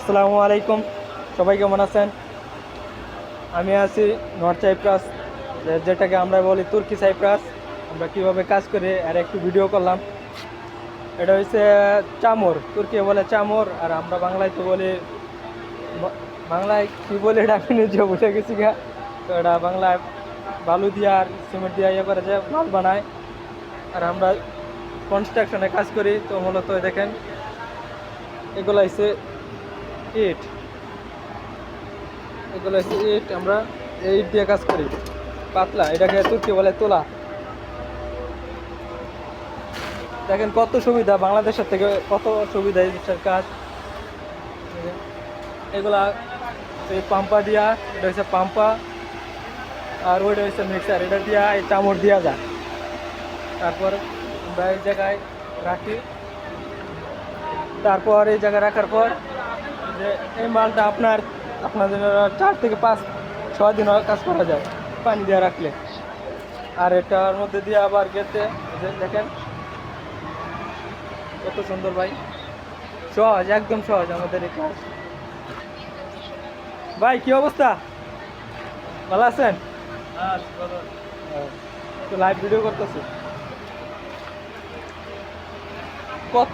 আসসালামু আলাইকুম, সবাই কেমন আছেন? আমি আছি নর্থ সাইপ্রাস, যেটাকে আমরা বলি তুর্কি সাইপ্রাস। আমরা কিভাবে কাজ করি আর একটু ভিডিও করলাম। এটা হচ্ছে চামর, তুর্কি বলে চামর, আর আমরা বাংলায় তো বলি বাংলায় কি বলে এটা আমি নিজে বুঝে গেছি গা। তো এটা বাংলায় বালু দিয়ে আর সিমেন্ট দিয়ে ইয়ে করে যে মাল বানায়। আর আমরা কনস্ট্রাকশনে কাজ করি, তো মূলত দেখেন এগুলো হচ্ছে ইট, এগুলো হচ্ছে ইট। আমরা এই ইট দিয়ে কাজ করি, পাতলা, এটাকে তুর্কি বলে তোলা। দেখেন কত সুবিধা, বাংলাদেশের থেকে কত সুবিধা এই দেশের কাজ। এগুলা এই পাম্পা দিয়া, এটা হচ্ছে পাম্পা, আর ওইটা হচ্ছে মিক্সার, এটা দিয়া এই চামড় দিয়া যায়। তারপর আমরা এই জায়গায় রাখি, তারপর এই জায়গায় রাখার পর যে এই মালটা আপনাদের 4 থেকে 5-6 দিন কাজ করা যায় পানি দিয়ে রাখলে। আর এটার মধ্যে দিয়ে আবার গেতে দেখেন কত সুন্দর ভাই, সহজ, একদম সহজ আমাদের এই কাজ। ভাই কি অবস্থা, ভালো আছেন? তো লাইভ ভিডিও করতেছি, কত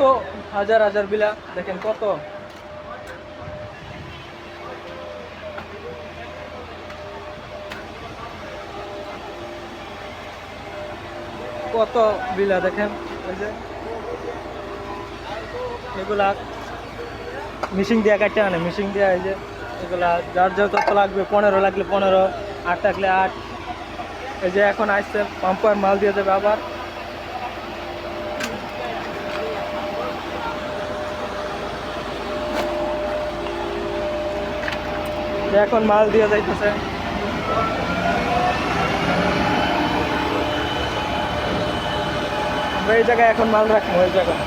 হাজার হাজার বিলা, দেখেন কত কত বিলা দেখেন। ওই যে এগুলা মিশিং দিয়ে কাটতে আনে, মিশিং দিয়ে এই যে এগুলা যার যত লাগবে, 15 লাগলে 15, 8 লাগলে 8। এই যে এখন আসছে পাম্পার মাল দিয়ে দেবে আবার। এখন মাল দিয়ে যাইতেছে, আমরা এই জায়গায় এখন মাল রাখবো, ওই জায়গায়